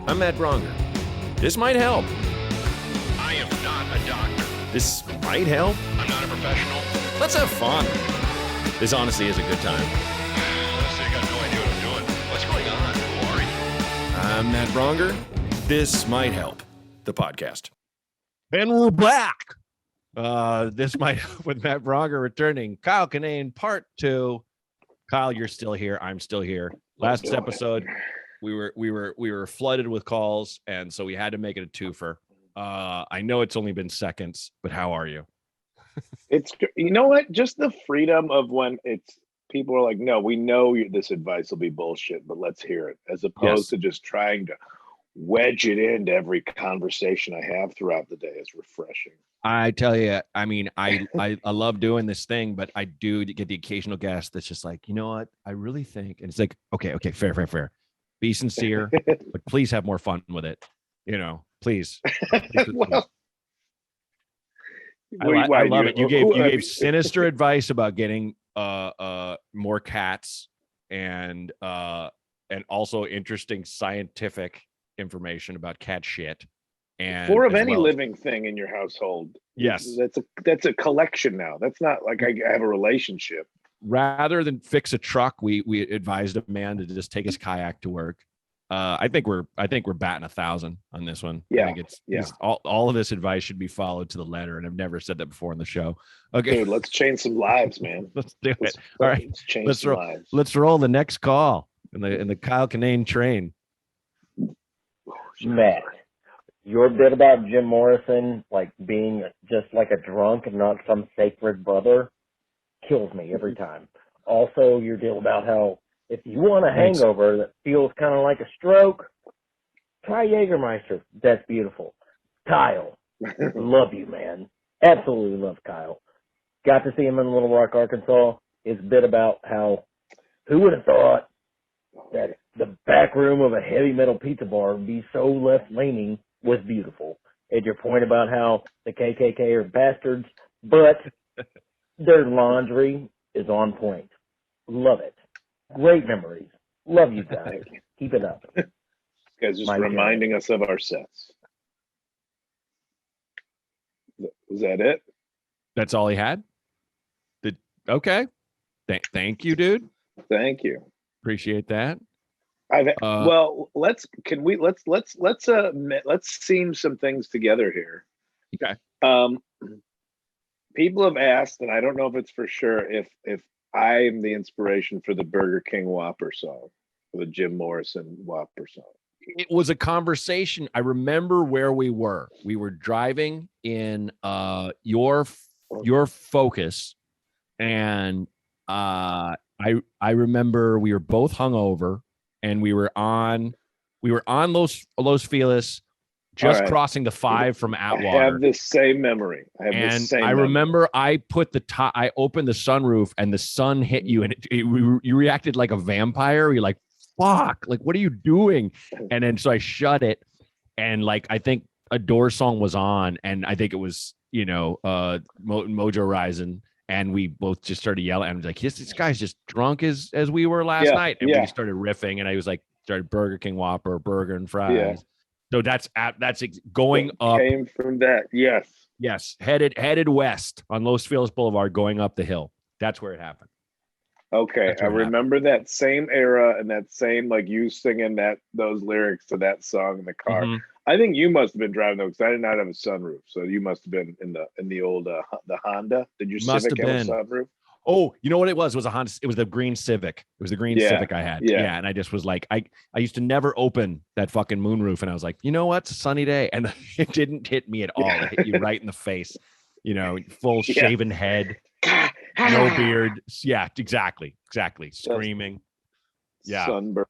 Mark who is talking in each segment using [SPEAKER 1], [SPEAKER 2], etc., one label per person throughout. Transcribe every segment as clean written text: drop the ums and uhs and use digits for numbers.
[SPEAKER 1] I'm Matt Braunger. This might help.
[SPEAKER 2] I am not a doctor.
[SPEAKER 1] This might help.
[SPEAKER 2] I'm not a professional.
[SPEAKER 1] Let's have fun. This honestly is a good time.
[SPEAKER 2] Honestly, I got no idea what I'm doing. What's going on? Who are you?
[SPEAKER 1] I'm Matt Braunger. This might help. The podcast. And we're back. This might with Matt Braunger returning. Kyle Kinane, part 2. Kyle, you're still here. I'm still here. Last episode, we were flooded with calls, and so we had to make it a twofer. I know it's only been seconds, but how are you?
[SPEAKER 3] It's, you know what? Just the freedom of when it's people are like, no, we know this advice will be bullshit, but let's hear it, as opposed to just trying to wedge it into every conversation I have throughout the day is refreshing.
[SPEAKER 1] I tell you, I mean, I love doing this thing, but I do get the occasional guest that's just like, you know what? I really think, and it's like, okay, fair. Be sincere, but please have more fun with it. You know, please.
[SPEAKER 3] Well,
[SPEAKER 1] I love it. You gave sinister advice about getting more cats and also interesting scientific information about cat shit. And
[SPEAKER 3] or of any living thing in your household.
[SPEAKER 1] Yes.
[SPEAKER 3] That's a collection now. That's not like I have a relationship.
[SPEAKER 1] Rather than fix a truck, we advised a man to just take his kayak to work. I think we're batting 1,000 on this one.
[SPEAKER 3] Yeah.
[SPEAKER 1] I think it's all of this advice should be followed to the letter, and I've never said that before on the show. Okay,
[SPEAKER 3] dude, let's change some lives, man.
[SPEAKER 1] Let's do it. All right,
[SPEAKER 3] let's change some lives.
[SPEAKER 1] Let's roll the next call in the Kyle Kinane train.
[SPEAKER 4] Matt, your bit about Jim Morrison, like being just like a drunk and not some sacred brother, kills me every time. Also, your deal about how if you want a hangover that feels kind of like a stroke, try Jägermeister. That's beautiful. Kyle, love you, man. Absolutely love Kyle. Got to see him in Little Rock, Arkansas. His bit about how, who would have thought that the back room of a heavy metal pizza bar would be so left-leaning was beautiful. And your point about how the KKK are bastards, but their laundry is on point. Love it. Great memories. Love you guys. Keep it up.
[SPEAKER 3] This guy's just reminding us of our sets. Was that it?
[SPEAKER 1] That's all he had? Okay. Thank you, dude.
[SPEAKER 3] Thank you.
[SPEAKER 1] Appreciate that.
[SPEAKER 3] Well, let's seam some things together here.
[SPEAKER 1] Okay.
[SPEAKER 3] People have asked, and I don't know if it's for sure, if I am the inspiration for the Burger King Whopper song, for the Jim Morrison Whopper song.
[SPEAKER 1] It was a conversation. I remember where we were. We were driving in your Focus, and I remember we were both hungover, and we were on Los Feliz, just crossing the 5 from Atwater.
[SPEAKER 3] I have the same memory.
[SPEAKER 1] I remember I put I opened the sunroof, and the sun hit you, and you reacted like a vampire. You're like, fuck, like, what are you doing? And then so I shut it, and like, I think a Doors song was on, and I think it was, Mojo Rising, and we both just started yelling. I'm like, this guy's just drunk as we were last night. And we started riffing, and I was like, started Burger King Whopper, burger and fries.
[SPEAKER 3] Yeah.
[SPEAKER 1] So that's going up.
[SPEAKER 3] Came from that.
[SPEAKER 1] Yes. Headed west on Los Feliz Boulevard, going up the hill. That's where it happened.
[SPEAKER 3] Okay. I remember that same era and that same, like, you singing those lyrics to that song in the car. Mm-hmm. I think you must have been driving though, because I did not have a sunroof. So you must have been in the old the Honda. Did your Civic have a sunroof?
[SPEAKER 1] Oh, you know what it was? It was a Honda. It was the green Civic. It was the green Civic I had. Yeah. And I just was like, I used to never open that fucking moonroof. And I was like, you know what? It's a sunny day. And it didn't hit me at all. It hit you right in the face, full shaven head, no beard. Yeah, exactly. Screaming. Yeah.
[SPEAKER 3] Sunburn.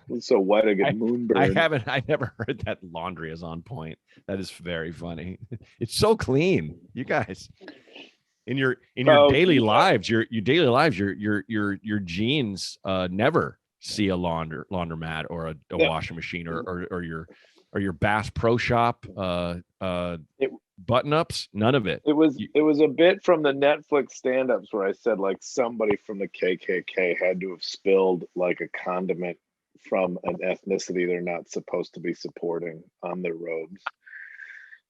[SPEAKER 3] It's so wet I get moonburn.
[SPEAKER 1] I never heard that laundry is on point. That is very funny. It's so clean. You guys. In your daily lives, your jeans never see a laundromat or a washing machine or your Bass Pro Shop button-ups. None of it.
[SPEAKER 3] It was a bit from the Netflix stand-ups where I said, like, somebody from the KKK had to have spilled like a condiment from an ethnicity they're not supposed to be supporting on their robes,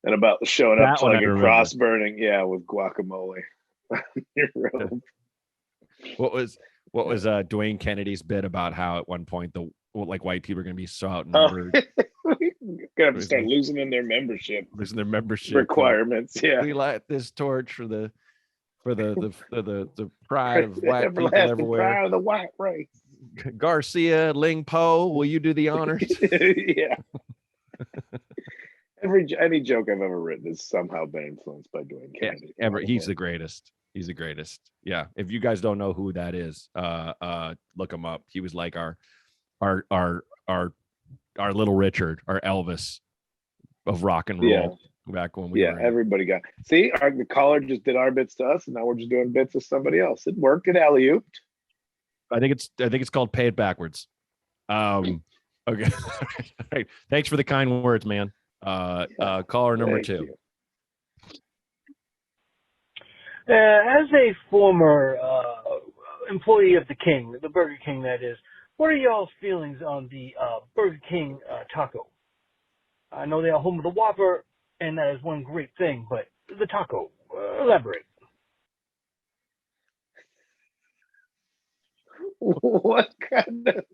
[SPEAKER 3] and about showing up
[SPEAKER 1] That
[SPEAKER 3] to
[SPEAKER 1] one
[SPEAKER 3] like
[SPEAKER 1] I
[SPEAKER 3] a
[SPEAKER 1] remember.
[SPEAKER 3] cross burning, with guacamole on your robe.
[SPEAKER 1] What was Dwayne Kennedy's bit about how at one point the white people are going to be so
[SPEAKER 3] Oh,
[SPEAKER 1] outnumbered,
[SPEAKER 3] gonna have to start losing their membership requirements. Yeah,
[SPEAKER 1] we light this torch for the pride of black people
[SPEAKER 3] everlasting
[SPEAKER 1] everywhere.
[SPEAKER 3] pride of the white race.
[SPEAKER 1] Garcia, Ling Po, will you do the honors?
[SPEAKER 3] Yeah. Any joke I've ever written has somehow been influenced by Dwayne Kennedy.
[SPEAKER 1] He's the greatest. He's the greatest. Yeah. If you guys don't know who that is, look him up. He was like our little Richard, our Elvis of rock and roll back when we were.
[SPEAKER 3] Everybody got. See, the caller just did our bits to us, and now we're just doing bits of somebody else. It worked. It alley-ooped.
[SPEAKER 1] I think it's called Pay It Backwards. Okay. All right. Thanks for the kind words, man. Caller number 2.
[SPEAKER 5] As a former employee of the King, the Burger King that is, what are y'all's feelings on the Burger King taco? I know they are home of the Whopper, and that is one great thing, but the taco, elaborate.
[SPEAKER 3] What kind of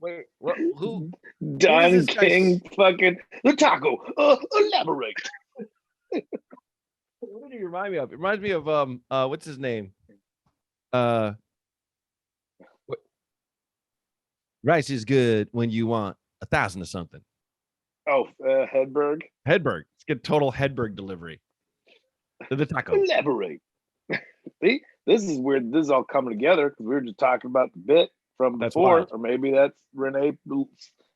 [SPEAKER 1] Who
[SPEAKER 3] Don King fucking the taco? Elaborate.
[SPEAKER 1] What did he remind me of? It reminds me of what's his name? Rice is good when you want 1,000 or something.
[SPEAKER 3] Oh, Hedberg.
[SPEAKER 1] Hedberg. Let's get total Hedberg delivery. The taco.
[SPEAKER 3] Elaborate. See, this is weird. This is all coming together because we were just talking about the bit from before, or maybe that's Renee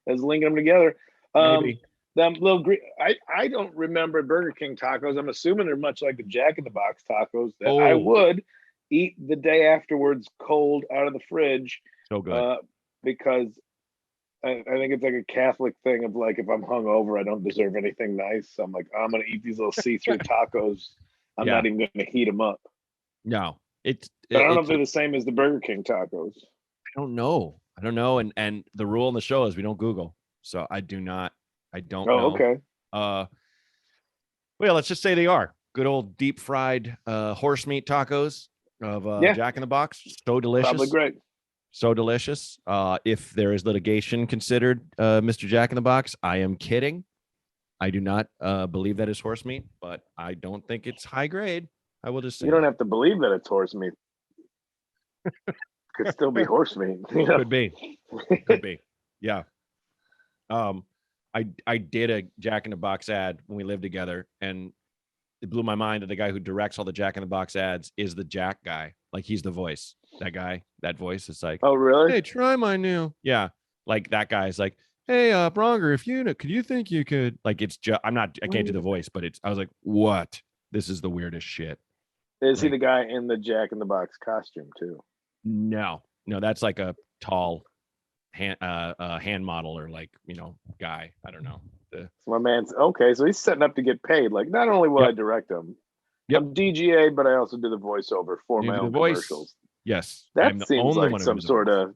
[SPEAKER 3] is linking them together.
[SPEAKER 1] Maybe.
[SPEAKER 3] Them little green. I don't remember Burger King tacos. I'm assuming they're much like the Jack in the Box tacos that I would eat the day afterwards, cold out of the fridge.
[SPEAKER 1] So good.
[SPEAKER 3] Because I think it's like a Catholic thing of like, if I'm hungover, I don't deserve anything nice. So I'm like, I'm gonna eat these little see-through tacos. I'm not even gonna heat them up.
[SPEAKER 1] No,
[SPEAKER 3] I don't know if they're the same as the Burger King tacos.
[SPEAKER 1] I don't know. And the rule in the show is we don't Google. So I don't know.
[SPEAKER 3] Okay.
[SPEAKER 1] Well, let's just say they are good old deep fried horse meat tacos of Jack in the Box. So delicious.
[SPEAKER 3] Probably great.
[SPEAKER 1] So delicious. If there is litigation considered, Mr. Jack in the Box, I am kidding. I do not believe that is horse meat, but I don't think it's high grade. I will just say
[SPEAKER 3] you don't have to believe that it's horse meat. Could still be horse meat. You know?
[SPEAKER 1] Could be. Yeah. I did a Jack in the Box ad when we lived together, and it blew my mind that the guy who directs all the Jack in the Box ads is the Jack guy. Like, he's the voice. That guy, that voice. It's like,
[SPEAKER 3] oh really?
[SPEAKER 1] Hey, try my new. Yeah. Like that guy's like, hey, Braunger, could you think you could, like, it's just, I can't do the voice, but I was like, what? This is the weirdest shit.
[SPEAKER 3] Is he the guy in the Jack in the Box costume too?
[SPEAKER 1] No, that's like a tall hand model or like, guy. I don't know.
[SPEAKER 3] My man's okay. So he's setting up to get paid. Like, not only will I direct him, I'm DGA, but I also do the voiceover for my own commercials.
[SPEAKER 1] Yes.
[SPEAKER 3] That seems like some sort of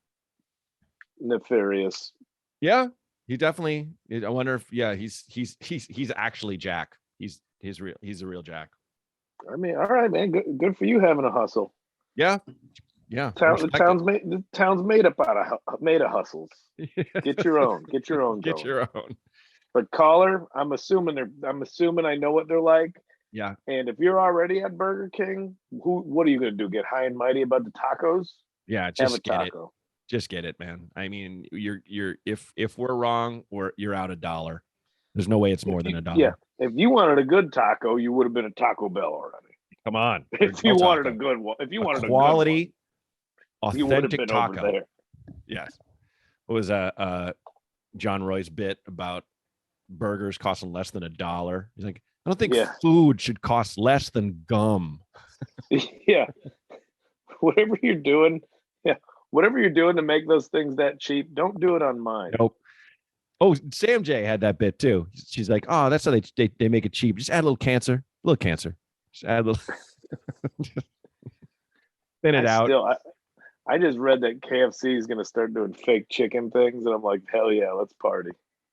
[SPEAKER 3] nefarious.
[SPEAKER 1] Yeah, he definitely. I wonder if he's actually Jack. He's a real Jack.
[SPEAKER 3] I mean, all right, man. Good for you having a hustle.
[SPEAKER 1] Yeah.
[SPEAKER 3] The town's made up made of hustles. Get your own. Get your own.
[SPEAKER 1] Get your own.
[SPEAKER 3] But caller, I'm assuming I know what they're like.
[SPEAKER 1] Yeah.
[SPEAKER 3] And if you're already at Burger King, what are you gonna do? Get high and mighty about the tacos?
[SPEAKER 1] Yeah, just get it. Just get it, man. I mean, if we're wrong, you're out $1. There's no way it's more than $1.
[SPEAKER 3] Yeah. If you wanted a good taco, you would have been at Taco Bell already.
[SPEAKER 1] Come on.
[SPEAKER 3] If you wanted a good one, if you wanted
[SPEAKER 1] quality,
[SPEAKER 3] a good one,
[SPEAKER 1] authentic taco.
[SPEAKER 3] over there.
[SPEAKER 1] Yes. What was John Roy's bit about burgers costing less than $1? He's like, I don't think food should cost less than gum.
[SPEAKER 3] Yeah. Whatever you're doing to make those things that cheap, don't do it on mine.
[SPEAKER 1] Nope. Oh, Sam J had that bit too. She's like, oh, that's how they make it cheap. Just add a little cancer. Just add a little. Thin it out.
[SPEAKER 3] I just read that KFC is going to start doing fake chicken things, and I'm like, hell yeah, let's party.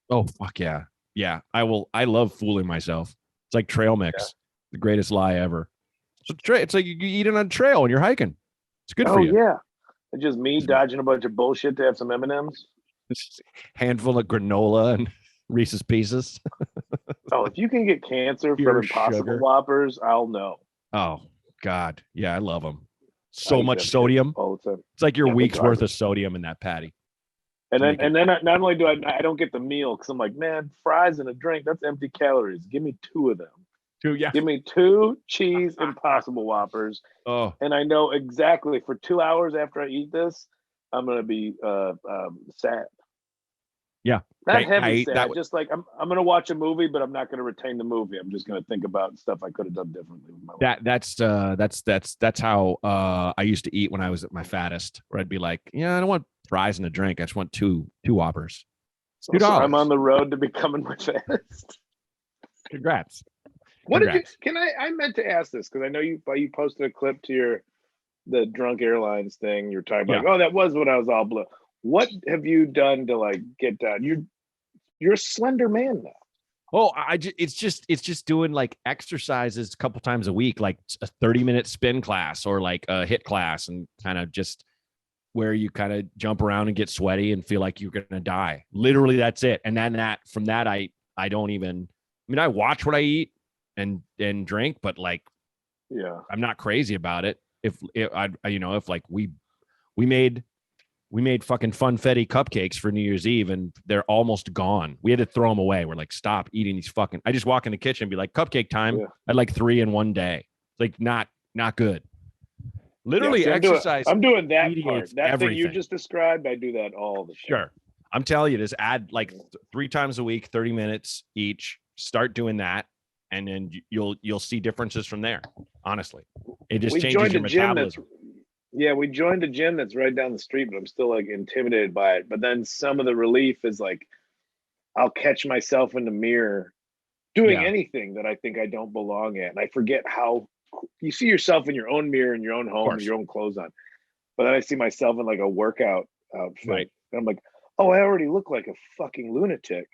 [SPEAKER 1] Oh fuck yeah, yeah. I love fooling myself. It's like trail mix, the greatest lie ever. So it's like you eat it on a trail and you're hiking. It's good for you.
[SPEAKER 3] Yeah, it's just me dodging a bunch of bullshit to have some M&Ms.
[SPEAKER 1] Handful of granola and Reese's Pieces.
[SPEAKER 3] Oh, if you can get cancer
[SPEAKER 1] Pure
[SPEAKER 3] from Impossible
[SPEAKER 1] sugar.
[SPEAKER 3] Whoppers, I'll know.
[SPEAKER 1] Oh God, yeah, I love them.
[SPEAKER 3] I
[SPEAKER 1] So
[SPEAKER 3] eat
[SPEAKER 1] much
[SPEAKER 3] them shit
[SPEAKER 1] sodium.
[SPEAKER 3] all the time.
[SPEAKER 1] It's like your
[SPEAKER 3] Yeah, they're
[SPEAKER 1] week's worth
[SPEAKER 3] garbage.
[SPEAKER 1] of sodium in that patty.
[SPEAKER 3] And
[SPEAKER 1] Make
[SPEAKER 3] then not only do I don't get the meal because I'm like, man, fries and a drink, that's empty calories. Give me 2 of them.
[SPEAKER 1] Yeah.
[SPEAKER 3] Give me 2 cheese Impossible Whoppers,
[SPEAKER 1] Oh,
[SPEAKER 3] and I know exactly for 2 hours after I eat this, I'm gonna be sad.
[SPEAKER 1] yeah.
[SPEAKER 3] Not
[SPEAKER 1] I
[SPEAKER 3] heavy
[SPEAKER 1] ate
[SPEAKER 3] sad,
[SPEAKER 1] that.
[SPEAKER 3] just like I'm gonna watch a movie, but I'm not gonna retain the movie. I'm just gonna think about stuff I could have done differently with my life.
[SPEAKER 1] That's how I used to eat when I was at my fattest. Where I'd be like, yeah, I don't want fries and a drink. I just want two Whoppers. It's $2.
[SPEAKER 3] So I'm on the road to becoming my fattest.
[SPEAKER 1] Congrats.
[SPEAKER 3] What did you?
[SPEAKER 1] Congrats.
[SPEAKER 3] Can I meant to ask this because I know you posted a clip to the drunk airlines thing. You're talking about,
[SPEAKER 1] Yeah.
[SPEAKER 3] oh, that was when I was all blue. What have you done to like get down? You're a slender man now.
[SPEAKER 1] Oh, it's just doing like exercises a couple times a week, like a 30-minute spin class or like a hit class, and kind of just where you kind of jump around and get sweaty and feel like you're gonna die. Literally, that's it. And then from that, I don't even. I mean, I watch what I eat and drink, but like,
[SPEAKER 3] Yeah.
[SPEAKER 1] I'm not crazy about it. If like we made fucking funfetti cupcakes for New Year's Eve and they're almost gone. We had to throw them away. We're like, stop eating these fucking. I just walk in the kitchen and be like, cupcake time.
[SPEAKER 3] Yeah.
[SPEAKER 1] I had like 3 in one day. Like not good. Literally
[SPEAKER 3] Yeah,
[SPEAKER 1] exercise.
[SPEAKER 3] I'm doing that part.
[SPEAKER 1] mediates
[SPEAKER 3] That thing you
[SPEAKER 1] everything.
[SPEAKER 3] just described, I do that all the time.
[SPEAKER 1] Sure. I'm telling you, just add like 3 times a week, 30 minutes each. Start doing that, and then you'll see differences from there. Honestly, it just changes your metabolism.
[SPEAKER 3] We joined a gym that's right down the street, but I'm still like intimidated by it. But then some of the relief is like I'll catch myself in the mirror doing anything that I think I don't belong at, and I forget how you see yourself in your own mirror in your own home with your own clothes on. But then I see myself in like a workout outfit,
[SPEAKER 1] right?
[SPEAKER 3] And I'm like, oh, I already look like a fucking lunatic.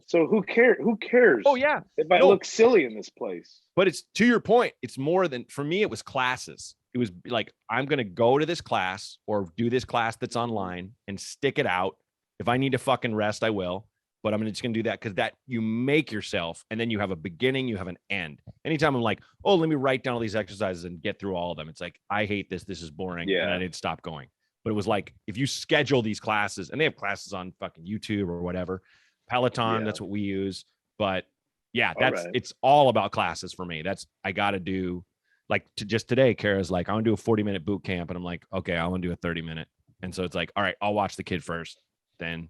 [SPEAKER 3] So who cares?
[SPEAKER 1] Oh yeah,
[SPEAKER 3] if I look silly in this place.
[SPEAKER 1] But it's to your point. It's more than for me. It was classes. It was like I'm going to go to this class or do this class that's online and stick it out. If I need to fucking rest, I will. But I'm just going to do that because that you make yourself, and then you have a beginning, you have an end. Anytime I'm like, oh, let me write down all these exercises and get through all of them. It's like I hate this. This is boring.
[SPEAKER 3] Yeah.
[SPEAKER 1] And I didn't stop going. But it was like if you schedule these classes, and they have classes on fucking YouTube or whatever. Peloton, that's what we use. But yeah, it's all about classes for me. That's I got to do. Like just today, Kara's like, I want to do a 40-minute boot camp, and I'm like, okay, I want to do a 30-minute. And so it's like, all right, I'll watch the kid first. Then,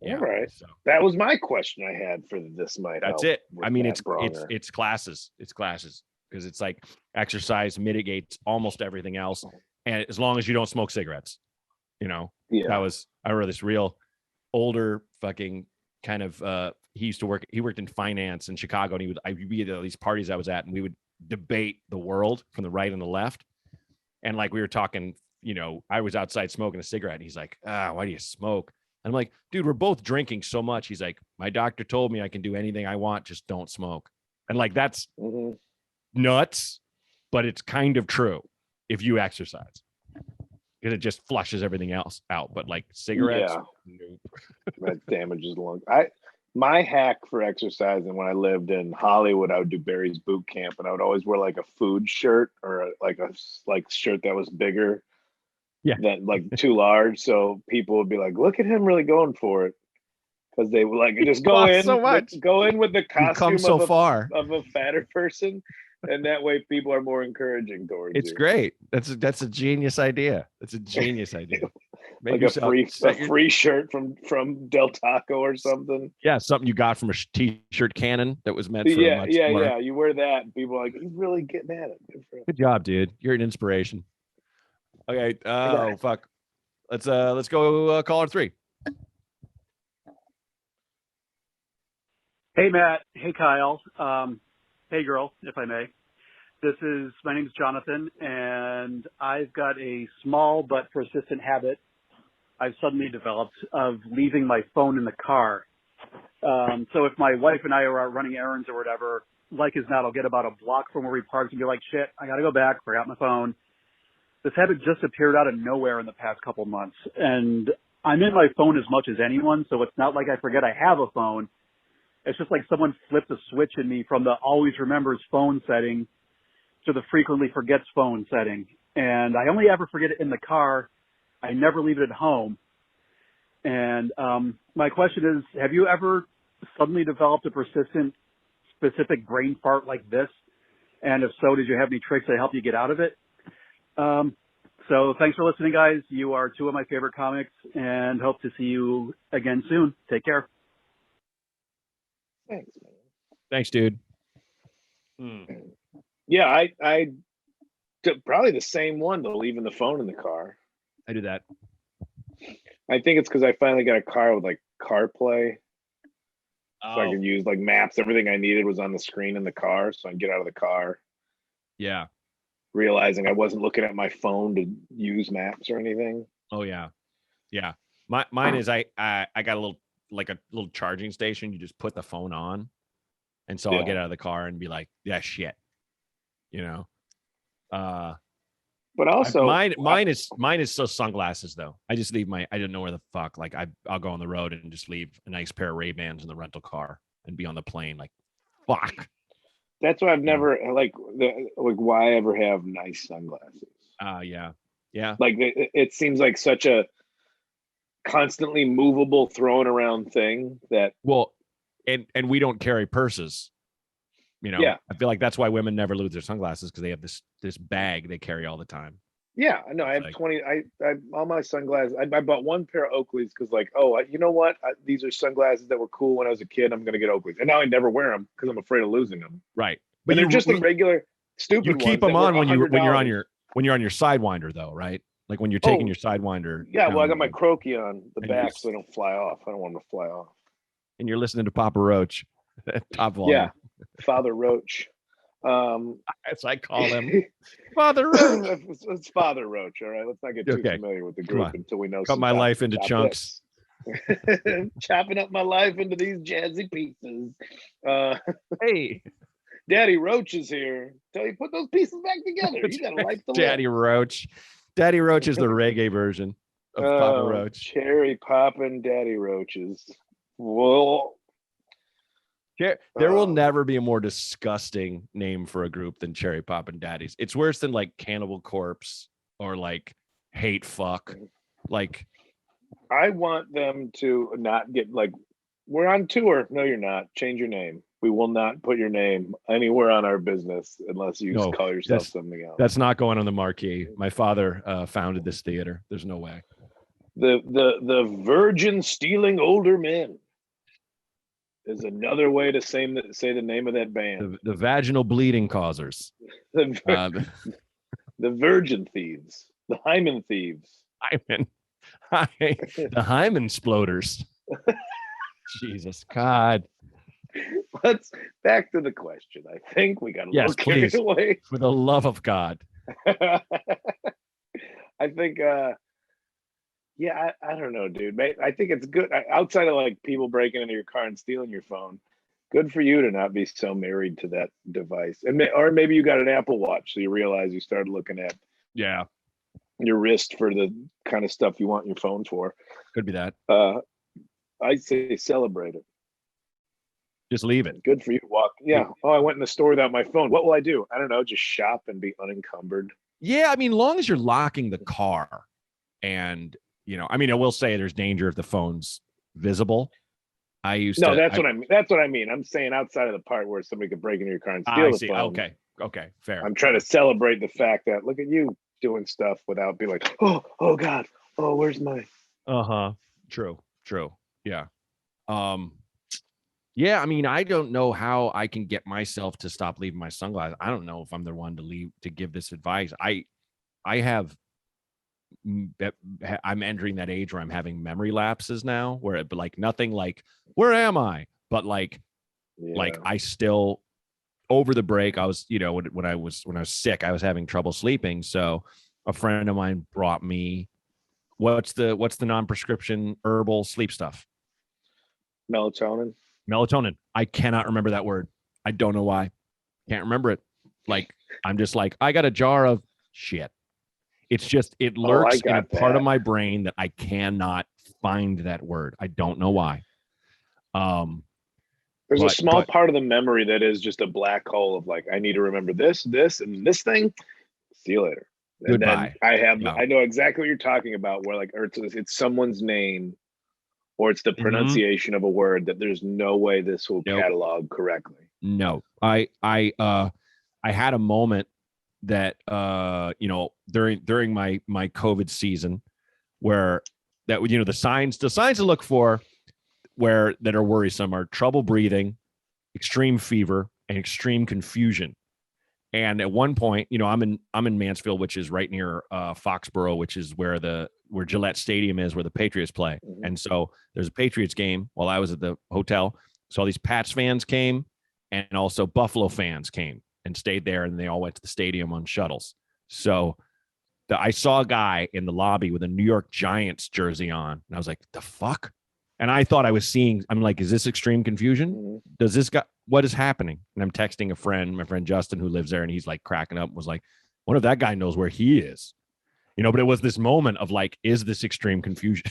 [SPEAKER 3] all right. So that was my question I had for this night.
[SPEAKER 1] That's it. I mean, it's classes. It's classes because it's like exercise mitigates almost everything else, and as long as you don't smoke cigarettes, I remember this real older fucking kind of he worked in finance in Chicago, and I'd be at these parties I was at, and we would debate the world from the right and the left. And like we were talking, I was outside smoking a cigarette, and he's like, why do you smoke? And I'm like, dude, we're both drinking so much. He's like, my doctor told me I can do anything I want, just don't smoke. And like that's nuts, but it's kind of true if you exercise. Because it just flushes everything else out. But like cigarettes, nope.
[SPEAKER 3] That damages the lungs. My hack for exercising when I lived in Hollywood, I would do Barry's boot camp, and I would always wear like a food shirt or like a shirt that was bigger than like too large. So people would be like, look at him really going for it. Because they would like just go in with the costume of a fatter person. And that way people are more encouraging towards
[SPEAKER 1] it's great. That's a genius idea. That's a genius idea.
[SPEAKER 3] Like a free shirt from Del Taco or something.
[SPEAKER 1] Yeah, something you got from a t-shirt cannon that was meant for
[SPEAKER 3] yeah. You wear that, and people are like, he's really getting at it.
[SPEAKER 1] Good job, dude. You're an inspiration. Okay. Oh fuck. Let's go caller 3.
[SPEAKER 6] Hey Matt. Hey Kyle. Hey girl, if I may. My name's Jonathan, and I've got a small but persistent habit I've suddenly developed of leaving my phone in the car. So if my wife and I are out running errands or whatever, like as not, I'll get about a block from where we parked and be like, shit, I got to go back, forgot my phone. This habit just appeared out of nowhere in the past couple months, and I'm in my phone as much as anyone, so it's not like I forget I have a phone. It's just like someone flipped a switch in me from the always remembers phone setting to the frequently forgets phone setting. And I only ever forget it in the car. I never leave it at home. And my question is, have you ever suddenly developed a persistent, specific brain fart like this? And if so, did you have any tricks to help you get out of it? So thanks for listening, guys. You are two of my favorite comics, and hope to see you again soon. Take care.
[SPEAKER 3] Thanks, man.
[SPEAKER 1] Thanks, dude.
[SPEAKER 3] Yeah, I probably the same one, though, leaving the phone in the car.
[SPEAKER 1] I do that.
[SPEAKER 3] I think it's because I finally got a car with like CarPlay.
[SPEAKER 1] Oh,
[SPEAKER 3] So I can use like maps. Everything I needed was on the screen in the car. So I can get out of the car,
[SPEAKER 1] yeah.
[SPEAKER 3] realizing I wasn't looking at my phone to use maps or anything.
[SPEAKER 1] Oh, yeah. Yeah. Mine is I got a little charging station. You just put the phone on. And so I'll get out of the car and be like, yeah, shit. You know?
[SPEAKER 3] But also
[SPEAKER 1] mine is still sunglasses though. I just leave I don't know where the fuck. Like I'll go on the road and just leave a nice pair of Ray-Bans in the rental car and be on the plane. Like, fuck.
[SPEAKER 3] that's why I've never why I ever have nice sunglasses.
[SPEAKER 1] Yeah. Yeah.
[SPEAKER 3] Like it seems like such a constantly movable, thrown around thing that.
[SPEAKER 1] Well, and we don't carry purses. You know,
[SPEAKER 3] Yeah.
[SPEAKER 1] I feel like that's why women never lose their sunglasses, because they have this bag they carry all the time.
[SPEAKER 3] Yeah, no, I have
[SPEAKER 1] Like-
[SPEAKER 3] 20. I all my sunglasses. I bought one pair of Oakleys because, like, you know what? These are sunglasses that were cool when I was a kid. I'm gonna get Oakleys, and now I never wear them because I'm afraid of losing them.
[SPEAKER 1] Right.
[SPEAKER 3] But they're just the regular stupid.
[SPEAKER 1] You keep
[SPEAKER 3] ones
[SPEAKER 1] them
[SPEAKER 3] that
[SPEAKER 1] on
[SPEAKER 3] were
[SPEAKER 1] when you're on
[SPEAKER 3] $100.
[SPEAKER 1] your Sidewinder though, right? Like when you're taking your Sidewinder.
[SPEAKER 3] Yeah, well, I got my
[SPEAKER 1] down
[SPEAKER 3] croaky on the
[SPEAKER 1] And
[SPEAKER 3] back
[SPEAKER 1] you're-
[SPEAKER 3] so they don't fly off. I don't want them to fly off.
[SPEAKER 1] and you're listening to Papa Roach, top volume.
[SPEAKER 3] Yeah, Father Roach.
[SPEAKER 1] As I call him, Father Roach.
[SPEAKER 3] It's Father Roach. All right, let's not get too
[SPEAKER 1] Okay.
[SPEAKER 3] familiar with the
[SPEAKER 1] Come
[SPEAKER 3] group
[SPEAKER 1] on.
[SPEAKER 3] until we know.
[SPEAKER 1] Cut
[SPEAKER 3] some
[SPEAKER 1] my
[SPEAKER 3] top-
[SPEAKER 1] life into
[SPEAKER 3] top
[SPEAKER 1] chunks.
[SPEAKER 3] bits. Chopping up my life into these jazzy pieces.
[SPEAKER 1] Hey,
[SPEAKER 3] Daddy Roach is here. Tell you put those pieces back together. You got a life to
[SPEAKER 1] Daddy
[SPEAKER 3] live.
[SPEAKER 1] Roach. Daddy Roach is the reggae version of Papa Roach.
[SPEAKER 3] Cherry popping Daddy Roaches. Whoa.
[SPEAKER 1] There will never be a more disgusting name for a group than Cherry Poppin' Daddies. It's worse than like Cannibal Corpse or like Hate Fuck. Like,
[SPEAKER 3] I want them to not get like, we're on tour. No, you're not. Change your name. We will not put your name anywhere on our business unless you
[SPEAKER 1] No,
[SPEAKER 3] call yourself something else.
[SPEAKER 1] that's not going on the marquee. My father founded this theater. There's no way.
[SPEAKER 3] The virgin stealing older men is another way to say the name of that band.
[SPEAKER 1] The vaginal bleeding causers.
[SPEAKER 3] The virgin thieves, the hymen thieves.
[SPEAKER 1] The hymen sploders. Jesus God.
[SPEAKER 3] Let's back to the question. I think we got a
[SPEAKER 1] Yes,
[SPEAKER 3] little carried
[SPEAKER 1] please.
[SPEAKER 3] away.
[SPEAKER 1] For the love of God.
[SPEAKER 3] I think I don't know, dude. I think it's good outside of like people breaking into your car and stealing your phone. Good for you to not be so married to that device. Or maybe you got an Apple Watch, so you realize you started looking at
[SPEAKER 1] Yeah,
[SPEAKER 3] your wrist for the kind of stuff you want your phone for.
[SPEAKER 1] could be that.
[SPEAKER 3] I say celebrate it.
[SPEAKER 1] Just leave it.
[SPEAKER 3] Good for you. Walk. Yeah. Oh, I went in the store without my phone. What will I do? I don't know. Just shop and be unencumbered.
[SPEAKER 1] Yeah, I mean, long as you're locking the car, and I mean, I will say there's danger if the phone's visible. That's what I mean. That's what I mean.
[SPEAKER 3] I'm saying outside of the part where somebody could break into your car and steal the phone.
[SPEAKER 1] Okay, fair.
[SPEAKER 3] I'm trying to celebrate the fact that look at you doing stuff without being like, oh God, oh, where's my?
[SPEAKER 1] True. Yeah. Yeah. I mean, I don't know how I can get myself to stop leaving my sunglasses. I don't know if I'm the one to give this advice. I'm entering that age where I'm having memory lapses now, where like nothing like where am I, but like I still over the break, I was, when I was sick, I was having trouble sleeping. So a friend of mine brought me what's the non-prescription herbal sleep stuff?
[SPEAKER 3] Melatonin.
[SPEAKER 1] Melatonin. I cannot remember that word. I don't know why. Can't remember it. Like, I'm just like, I got a jar of shit. It's just, it lurks in a part of my brain that I cannot find that word. I don't know why.
[SPEAKER 3] There's a small part of the memory that is just a black hole of like, I need to remember this, and this thing. See you later. And
[SPEAKER 1] goodbye.
[SPEAKER 3] Then I know exactly what you're talking about, where like, or it's someone's name, or it's the pronunciation of a word that there's no way this will catalog correctly.
[SPEAKER 1] No, I had a moment that during my COVID season where that the signs to look for that are worrisome are trouble breathing, extreme fever, and extreme confusion. And at one point, I'm in Mansfield, which is right near Foxborough, which is where Gillette Stadium is, where the Patriots play. Mm-hmm. And so there's a Patriots game while I was at the hotel. So all these Pats fans came, and also Buffalo fans came and stayed there, and they all went to the stadium on shuttles. So I saw a guy in the lobby with a New York Giants jersey on, and I was like, the fuck? And I thought I'm like, is this extreme confusion? Mm-hmm. Does this guy, what is happening? And I'm texting my friend Justin, who lives there, and he's like cracking up, was like, what if that guy knows where he is? But it was this moment of like, is this extreme confusion?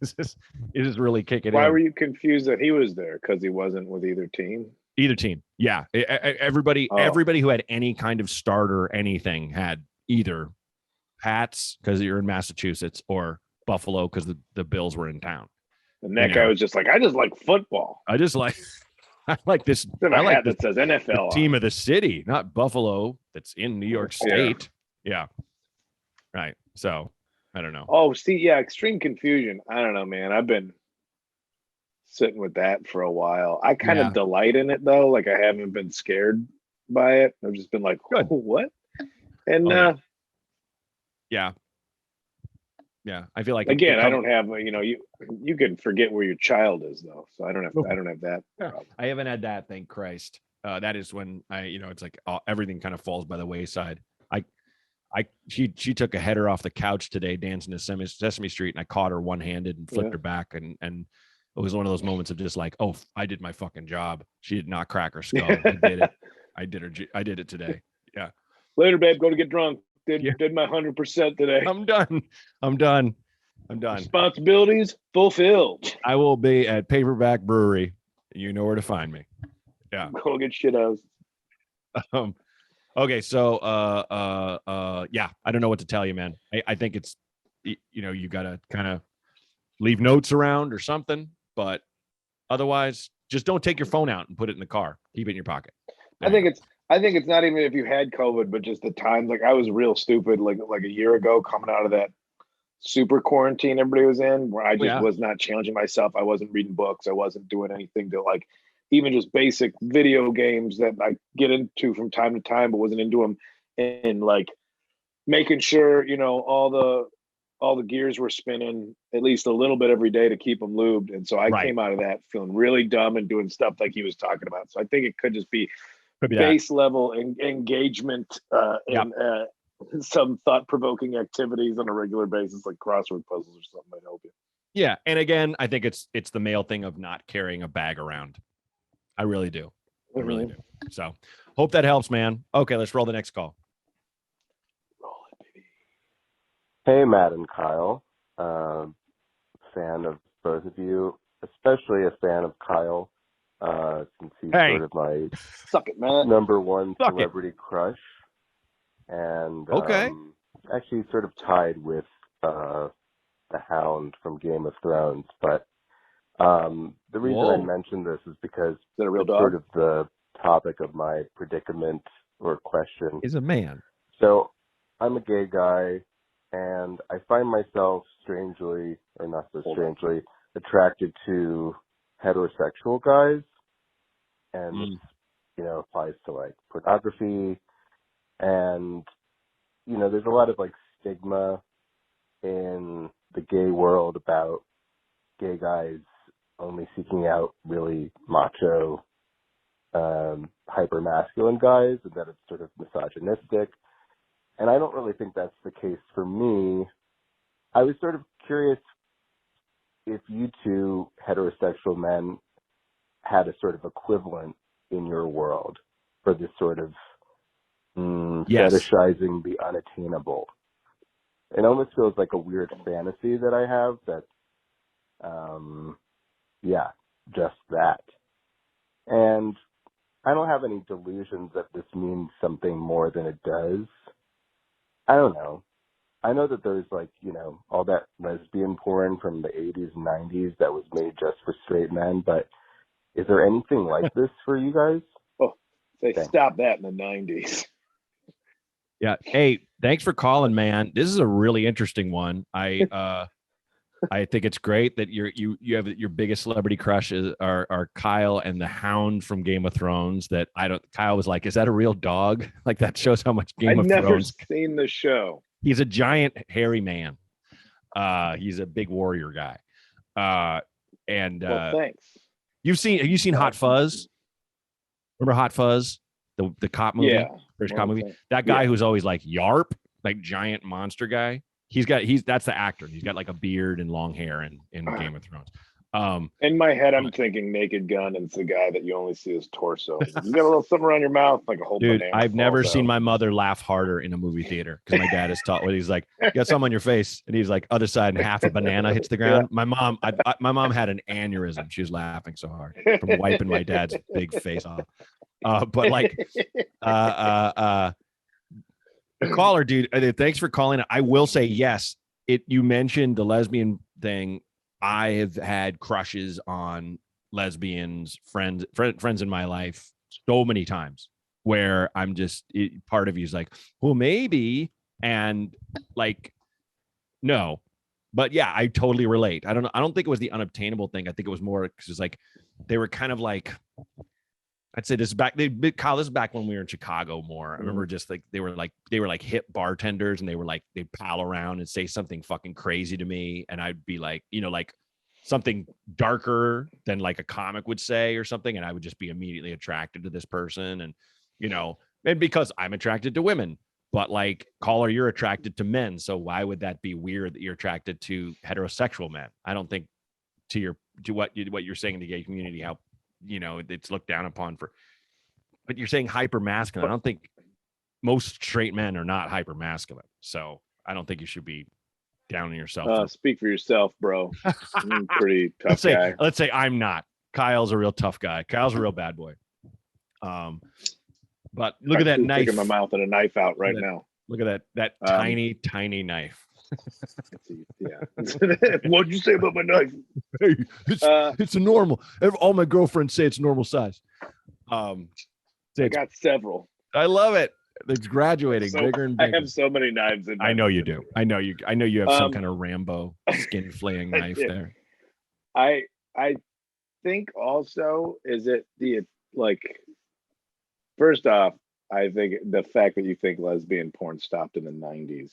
[SPEAKER 1] is this really kicking in?
[SPEAKER 3] Why were you confused that he was there? Because he wasn't with either team?
[SPEAKER 1] Either team. Yeah. Everybody who had any kind of starter, anything had either Pats because you're in Massachusetts or Buffalo because the Bills were in town.
[SPEAKER 3] And that guy was just like, I just like football.
[SPEAKER 1] I like this. I like
[SPEAKER 3] that says NFL
[SPEAKER 1] team of the city, not Buffalo. That's in New York State. Yeah. Right. So I don't know.
[SPEAKER 3] Oh, see, yeah, extreme confusion. I don't know, man. I've been sitting with that for a while. I kind of delight in it though. Like I haven't been scared by it. I've just been like, oh, what? And
[SPEAKER 1] yeah, I feel like
[SPEAKER 3] again, I don't have you can forget where your child is though, so I don't have that problem.
[SPEAKER 1] I haven't had that, thank Christ. That is when it's like everything kind of falls by the wayside. She took a header off the couch today dancing to Sesame Street, and I caught her one-handed and flipped her back, and it was one of those moments of just like, oh, I did my fucking job. She did not crack her skull. I did it. I did it today. Yeah.
[SPEAKER 3] Later, babe. Go to get drunk. Did my 100% today.
[SPEAKER 1] I'm done.
[SPEAKER 3] Responsibilities fulfilled.
[SPEAKER 1] I will be at Paperback Brewery. You know where to find me. Yeah.
[SPEAKER 3] Go get shit out.
[SPEAKER 1] Okay, so yeah, I don't know what to tell you, man. I think it's you gotta kind of leave notes around or something, but otherwise, just don't take your phone out and put it in the car. Keep it in your pocket.
[SPEAKER 3] I think it's not even if you had COVID, but just the times. Like I was real stupid, like a year ago, coming out of that super quarantine everybody was in, where I just was not challenging myself. I wasn't reading books. I wasn't doing anything to like even just basic video games that I get into from time to time, but wasn't into them, and like making sure all the gears were spinning at least a little bit every day to keep them lubed. And so I came out of that feeling really dumb and doing stuff like he was talking about. So I think it could just be base level engagement and some thought-provoking activities on a regular basis, like crossword puzzles or something might help you.
[SPEAKER 1] Yeah, and again, I think it's the male thing of not carrying a bag around. I really do. I really do. So hope that helps, man. Okay, let's roll the next call.
[SPEAKER 3] Roll it, baby.
[SPEAKER 7] Hey, Matt and Kyle. Fan of both of you, especially a fan of Kyle, since he's sort of my
[SPEAKER 3] Suck it, man.
[SPEAKER 7] number one celebrity crush. And actually sort of tied with the Hound from Game of Thrones. But the reason I mentioned this is because it's sort of the topic of my predicament or question.
[SPEAKER 1] Is a man.
[SPEAKER 7] So I'm a gay guy, and I find myself strangely, or not so strangely, attracted to heterosexual guys. And this, applies to like pornography. And, there's a lot of like stigma in the gay world about gay guys only seeking out really macho, hyper masculine guys and that it's sort of misogynistic. And I don't really think that's the case for me. I was sort of curious if you two heterosexual men had a sort of equivalent in your world for this sort of fetishizing the unattainable. It almost feels like a weird fantasy that I have that, just that. And I don't have any delusions that this means something more than it does. I don't know. I know that there's like, all that lesbian porn from the 80s and 90s that was made just for straight men, but is there anything like this for you guys?
[SPEAKER 3] Oh, they stopped that in the 90s.
[SPEAKER 1] Yeah. Hey, thanks for calling, man. This is a really interesting one. I think it's great that you have your biggest celebrity crushes are Kyle and the Hound from Game of Thrones. Kyle was like, is that a real dog? Like that shows how much Game of Thrones.
[SPEAKER 3] I've never seen the show.
[SPEAKER 1] He's a giant hairy man. He's a big warrior guy.
[SPEAKER 3] Thanks.
[SPEAKER 1] Have you seen Hot Fuzz? Remember Hot Fuzz? The cop movie?
[SPEAKER 3] Yeah.
[SPEAKER 1] British cop movie? That guy who's always like Yarp, like giant monster guy. That's the actor. He's got like a beard and long hair in Game of Thrones.
[SPEAKER 3] In my head, I'm thinking Naked Gun, and it's the guy that you only see his torso. You got a little something around your mouth, like a whole banana.
[SPEAKER 1] I've never seen my mother laugh harder in a movie theater because my dad is taught what he's like, you got something on your face, and he's like, other side, and half a banana hits the ground. Yeah. My mom had an aneurysm. She was laughing so hard from wiping my dad's big face off. But like, the caller, dude, thanks for calling. I will say, yes, you mentioned the lesbian thing. I have had crushes on lesbians, friends in my life so many times where I'm just, part of you is like, well, maybe. And like, no, but yeah, I totally relate. I don't think it was the unobtainable thing. I think it was more because it's like, they were kind of like, I'd say this is back. Kyle, this is back when we were in Chicago more. I remember just like they were like hip bartenders, and they'd pal around and say something fucking crazy to me, and I'd be like, like something darker than like a comic would say or something, and I would just be immediately attracted to this person, and and because I'm attracted to women, but like, caller, you're attracted to men, so why would that be weird that you're attracted to heterosexual men? I don't think to what you're saying in the gay community, how it's looked down upon but you're saying hyper masculine. I don't think most straight men are not hyper masculine. So I don't think you should be down on yourself.
[SPEAKER 3] Speak for yourself, bro. I'm pretty tough guy.
[SPEAKER 1] Let's say I'm not. Kyle's a real tough guy. Kyle's a real bad boy. But look at that knife.
[SPEAKER 3] Taking my mouth and a knife out right now.
[SPEAKER 1] Look at that tiny knife.
[SPEAKER 3] Yeah. What'd you say about my knife?
[SPEAKER 1] Hey, it's a normal. All my girlfriends say it's normal size.
[SPEAKER 3] I got several.
[SPEAKER 1] I love it. It's graduating bigger and bigger.
[SPEAKER 3] I have so many knives in my
[SPEAKER 1] I know you do. I know you have some kind of Rambo skin flaying knife there.
[SPEAKER 3] I think also, is it first off, I think the fact that you think lesbian porn stopped in the 90s.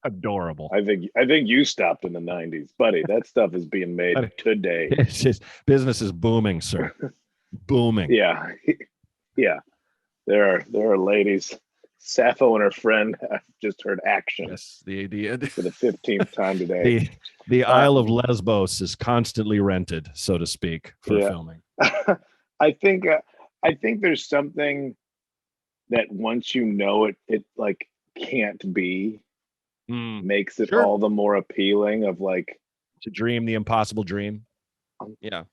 [SPEAKER 1] Adorable.
[SPEAKER 3] I think you stopped in the 90s, buddy. That stuff is being made today.
[SPEAKER 1] It's just, business is booming, sir. Booming.
[SPEAKER 3] Yeah. There are ladies. Sappho and her friend have just heard action.
[SPEAKER 1] Yes,
[SPEAKER 3] for the 15th time today.
[SPEAKER 1] The Isle of Lesbos is constantly rented, so to speak, for filming.
[SPEAKER 3] I think there's something that once you know it like can't be, makes it all the more appealing of like
[SPEAKER 1] to dream the impossible dream. Yeah.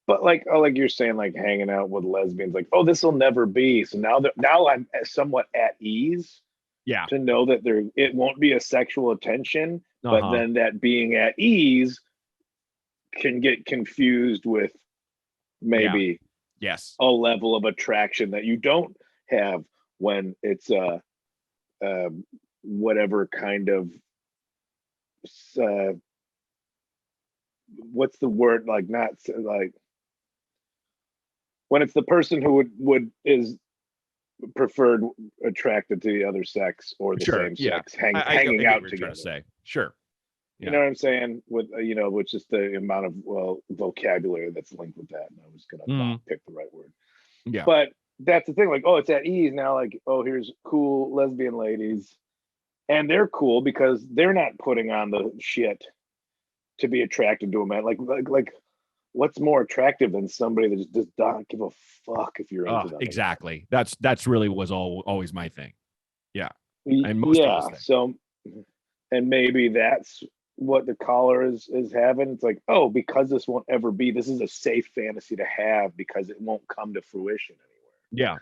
[SPEAKER 3] But like you're saying, like hanging out with lesbians, like, oh, this will never be. So now I'm somewhat at ease.
[SPEAKER 1] Yeah.
[SPEAKER 3] To know that it won't be a sexual attention, but then that being at ease can get confused with maybe a level of attraction that you don't have when it's whatever kind of what's the word, like, not like when it's the person who is preferred attracted to the other sex or the same sex hanging out together.
[SPEAKER 1] Sure.
[SPEAKER 3] You know what I'm saying? With with just the amount of vocabulary that's linked with that. And I was gonna not pick the right word.
[SPEAKER 1] Yeah.
[SPEAKER 3] But that's the thing. Like, oh, it's at ease now. Like, oh, here's cool lesbian ladies, and they're cool because they're not putting on the shit to be attracted to a man. Like, what's more attractive than somebody that just does not give a fuck if you're into them?
[SPEAKER 1] Exactly. That's really was always my thing. Yeah, and most of us think.
[SPEAKER 3] So, and maybe that's what the caller is having. It's like, oh, because this won't ever be. This is a safe fantasy to have because it won't come to fruition anywhere.
[SPEAKER 1] Yeah.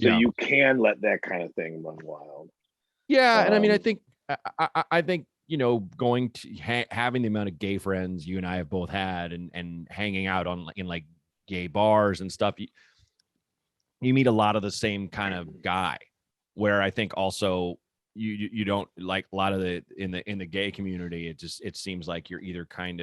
[SPEAKER 3] So you can let that kind of thing run wild.
[SPEAKER 1] Yeah, and I mean, I think going to having the amount of gay friends you and I have both had, and hanging out in like gay bars and stuff, you meet a lot of the same kind of guy. Where I think also you don't like a lot of the in the gay community. It seems like you're either kind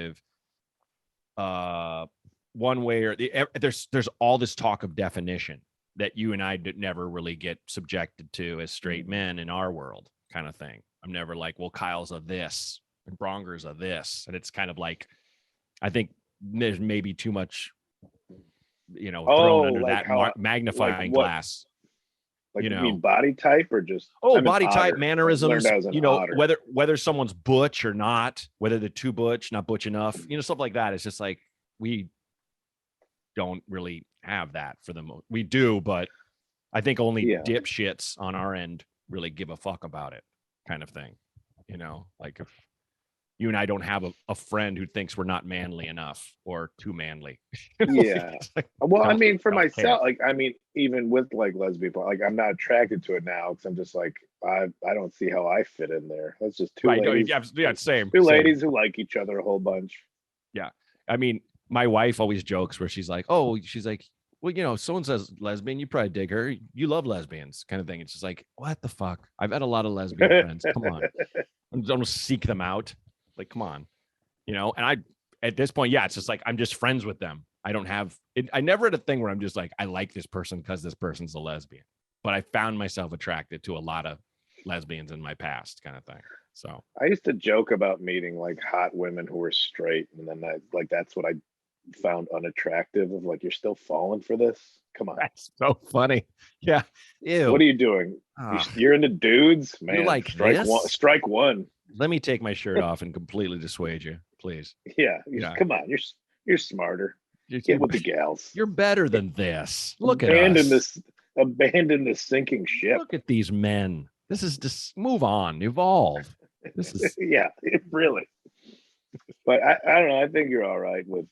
[SPEAKER 1] of one way or there's all this talk of definition that you and I never really get subjected to as straight men in our world, kind of thing. I'm never like, well, Kyle's a this and Braunger's a this, and it's kind of like, I think there's maybe too much, thrown under
[SPEAKER 3] like
[SPEAKER 1] that magnifying glass.
[SPEAKER 3] Like, you mean body type or just
[SPEAKER 1] body type, mannerisms,
[SPEAKER 3] otter.
[SPEAKER 1] whether someone's butch or not, whether they're too butch, not butch enough, stuff like that. It's just like, we don't really have that for the most. We do, but I think only dipshits on our end really give a fuck about it, kind of thing. Like if you and I don't have a friend who thinks we're not manly enough or too manly.
[SPEAKER 3] Yeah. Like, well, I mean, for myself, like, I mean, even with like lesbian, like, I'm not attracted to it now because I'm just like, I don't see how I fit in there. That's just two ladies.
[SPEAKER 1] Yeah, same.
[SPEAKER 3] Ladies who like each other a whole bunch.
[SPEAKER 1] Yeah. I mean, my wife always jokes where she's like, well, someone says lesbian, you probably dig her. You love lesbians, kind of thing. It's just like, what the fuck? I've had a lot of lesbian friends. Come on. I'm going to seek them out. Like, come on, and at this point, it's just like, I'm just friends with them. I don't have it. I never had a thing where I'm just like, I like this person because this person's a lesbian, but I found myself attracted to a lot of lesbians in my past, kind of thing. So
[SPEAKER 3] I used to joke about meeting like hot women who were straight. And then that's what I found unattractive of, like, you're still falling for this. Come on.
[SPEAKER 1] That's so funny. Yeah. Ew.
[SPEAKER 3] What are you doing? You're into dudes, man.
[SPEAKER 1] You're like,
[SPEAKER 3] strike one.
[SPEAKER 1] Let me take my shirt off and completely dissuade you, please.
[SPEAKER 3] Yeah. Come on. You're smarter. Get with the gals.
[SPEAKER 1] You're better than this. Look at us.
[SPEAKER 3] Abandon this sinking ship.
[SPEAKER 1] Look at these men. This is just move on, evolve. This is
[SPEAKER 3] really. But I don't know. I think you're all right with.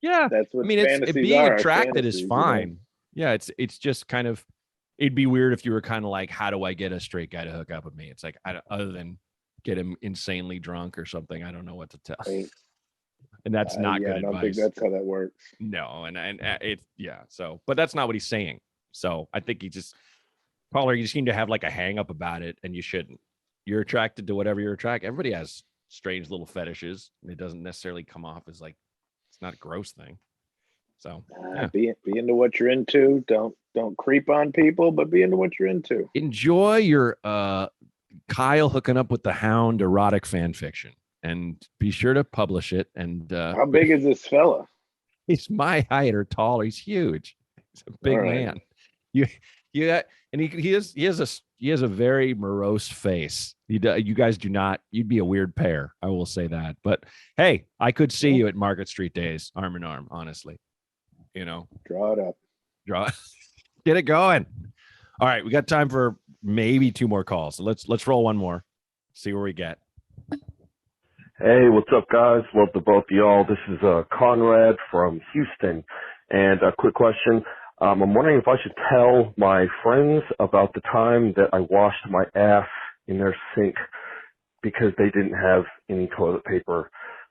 [SPEAKER 1] Yeah,
[SPEAKER 3] that's what
[SPEAKER 1] it's being attracted is fine. Yeah, it's just kind of. It'd be weird if you were kind of like, how do I get a straight guy to hook up with me? It's like, other than get him insanely drunk or something, I don't know what to tell. And that's not good advice. I don't think
[SPEAKER 3] that's how that works.
[SPEAKER 1] No, and it's So, but that's not what he's saying. So I think caller, you seem to have like a hang up about it, and you shouldn't. You're attracted to whatever you're attracted. Everybody has strange little fetishes. It doesn't necessarily come off as like, it's not a gross thing. So
[SPEAKER 3] be into what you're into. Don't creep on people, but be into what you're into.
[SPEAKER 1] Enjoy your Kyle hooking up with the Hound erotic fan fiction, and be sure to publish it. And
[SPEAKER 3] how big is this fella?
[SPEAKER 1] He's my height or taller. He's huge. He's a big man. And he has a very morose face. You guys do not. You'd be a weird pair. I will say that. But hey, I could see you at Market Street Days, arm in arm. Honestly,
[SPEAKER 3] draw it up.
[SPEAKER 1] Get it going. All right, we got time for maybe two more calls. So let's roll one more. See where we get.
[SPEAKER 7] Hey, what's up, guys? Love to both of y'all. This is Conrad from Houston, and a quick question. I'm wondering if I should tell my friends about the time that I washed my ass in their sink because they didn't have any toilet paper